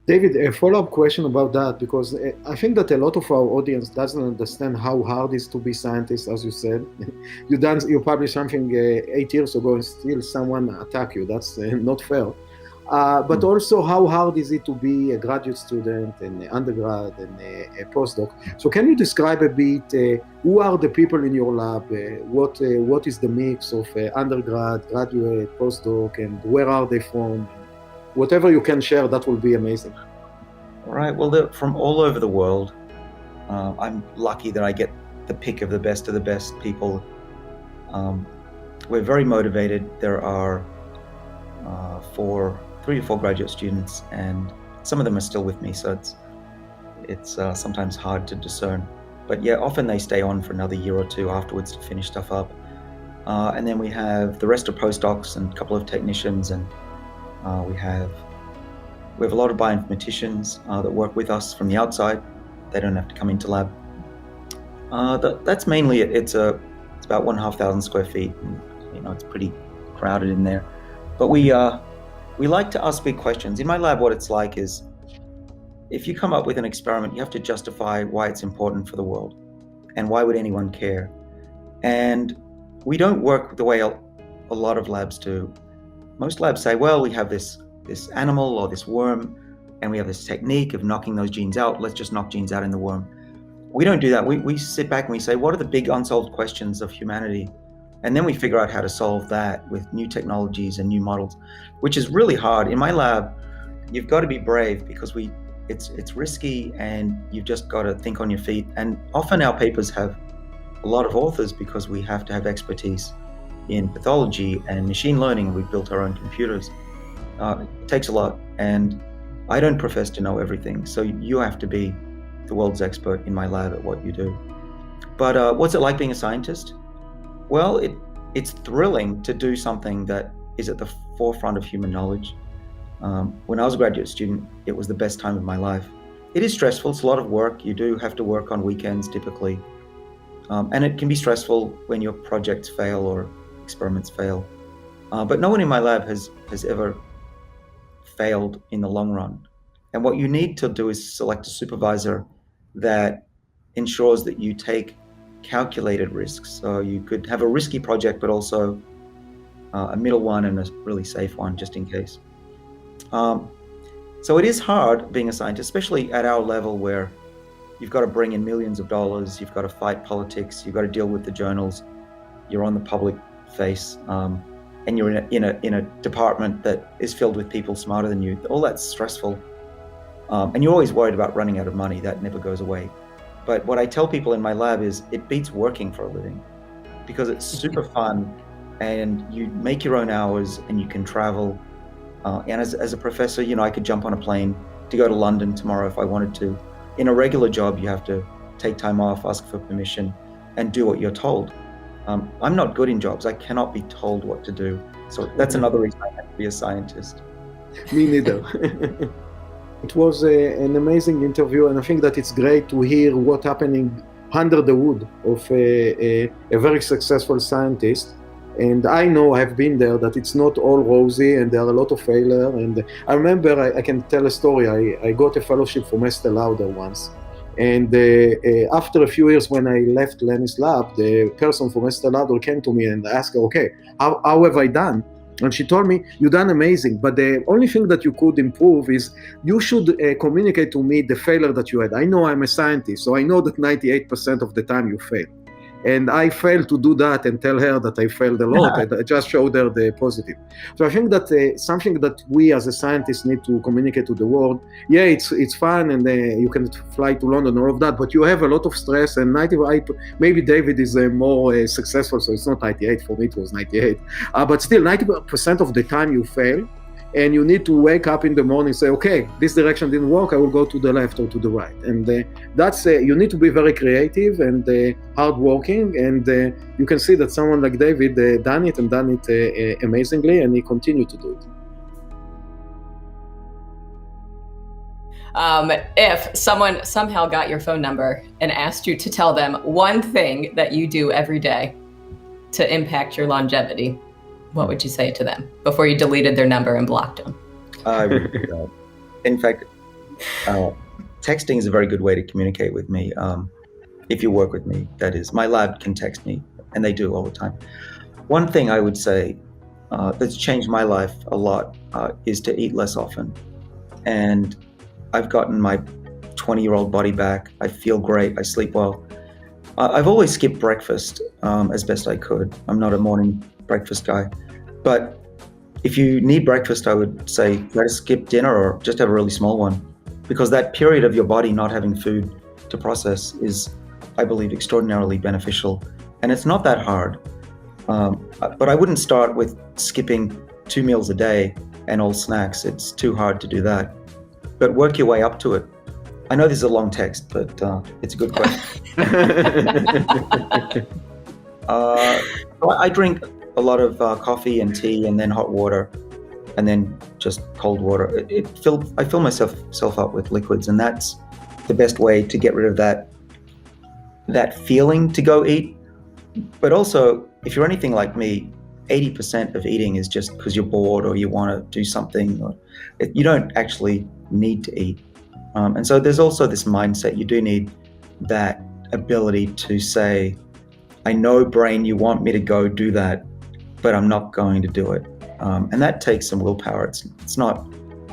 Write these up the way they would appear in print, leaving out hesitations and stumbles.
David, a follow-up question about that, because I think that a lot of our audience doesn't understand how hard it is to be scientist, as you said. You published something 8 years ago and still someone attack you. That's not fair. But also how hard is it to be a graduate student and an undergrad and a postdoc? So can you describe a bit who are the people in your lab? What is the mix of undergrad, graduate, postdoc, and where are they from? Whatever you can share, that will be amazing. All right. Well, they're from all over the world. I'm lucky that I get the pick of the best people. We're very motivated. There are 3 to 4 graduate students, and some of them are still with me, so it's sometimes hard to discern. But yeah, often they stay on for another year or 2 afterwards to finish stuff up. And then we have the rest of postdocs and a couple of technicians, and we have a lot of bioinformaticians that work with us from the outside. They don't have to come into lab. That's mainly it. It's about 1,500 square feet, and it's pretty crowded in there. But we like to ask big questions. In my lab, what it's like is, if you come up with an experiment, you have to justify why it's important for the world, and why would anyone care. And we don't work the way a lot of labs do. Most labs say, well, we have this animal or this worm, and we have this technique of knocking those genes out. Let's just knock genes out in the worm. We don't do that. We sit back and we say, what are the big unsolved questions of humanity? And then we figure out how to solve that with new technologies and new models, which is really hard. In my lab, you've got to be brave, because it's risky, and you've just got to think on your feet. And often our papers have a lot of authors because we have to have expertise in pathology and machine learning. We've built our own computers. It takes a lot, and I don't profess to know everything. So you have to be the world's expert in my lab at what you do. But what's it like being a scientist? Well, it's thrilling to do something that is at the forefront of human knowledge. When I was a graduate student, it was the best time of my life. It is stressful. It's a lot of work. You do have to work on weekends typically. And it can be stressful when your projects fail or experiments fail. But no one in my lab has ever failed in the long run. And what you need to do is select a supervisor that ensures that you take calculated risks. So you could have a risky project, but also a middle one and a really safe one, just in case. So it is hard being a scientist, especially at our level, where you've got to bring in millions of dollars, you've got to fight politics, you've got to deal with the journals, you're on the public face, and you're in a department that is filled with people smarter than you. All that's stressful. And you're always worried about running out of money. That never goes away. But what I tell people in my lab is it beats working for a living, because it's super fun, and you make your own hours, and you can travel. And as a professor, I could jump on a plane to go to London tomorrow if I wanted to. In a regular job, you have to take time off, ask for permission, and do what you're told. I'm not good in jobs. I cannot be told what to do. So that's another reason I have to be a scientist. Me neither. It was an amazing interview, and I think that it's great to hear what's happening under the hood of a very successful scientist. And I know, I've been there, that it's not all rosy, and there are a lot of failure. And I remember, I can tell a story. I got a fellowship from Estee Lauder once. And after a few years, when I left Lenny's lab, the person from Estee Lauder came to me and asked her, okay, how have I done? And she told me, you've done amazing, but the only thing that you could improve is you should communicate to me the failure that you had. I know I'm a scientist, so I know that 98% of the time you fail. And I failed to do that and tell her that I failed a lot. I just showed her the positive. So I think that something that we as a scientist need to communicate to the world. Yeah, it's fun, and you can fly to London, all of that, but you have a lot of stress, and maybe David is more successful, so it's not 98. For me, it was 98. But still, 90% of the time you fail. And you need to wake up in the morning and say, okay, this direction didn't work, I will go to the left or to the right. And that's you need to be very creative and hardworking. And you can see that someone like David done it amazingly, and he continued to do it. If someone somehow got your phone number and asked you to tell them one thing that you do every day to impact your longevity, what would you say to them before you deleted their number and blocked them? In fact, Texting is a very good way to communicate with me. If you work with me, that is. My lab can text me, and they do all the time. One thing I would say that's changed my life a lot is to eat less often. And I've gotten my 20-year-old body back. I feel great. I sleep well. I've always skipped breakfast as best I could. I'm not a morning breakfast guy. But if you need breakfast, I would say try to skip dinner or just have a really small one, because that period of your body not having food to process is, I believe, extraordinarily beneficial. And it's not that hard. But I wouldn't start with skipping 2 meals a day and all snacks. It's too hard to do that. But work your way up to it. I know this is a long text, but it's a good question. I drink a lot of coffee and tea, and then hot water, and then just cold water. I fill myself up with liquids, and that's the best way to get rid of that feeling to go eat. But also, if you're anything like me, 80% of eating is just because you're bored or you want to do something. Or you don't actually need to eat. And so there's also this mindset. You do need that ability to say, I know, brain, you want me to go do that, but I'm not going to do it. And that takes some willpower. It's not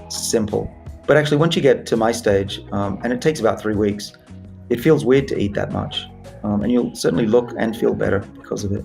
simple. But actually, once you get to my stage, and it takes about 3 weeks, it feels weird to eat that much. And you'll certainly look and feel better because of it.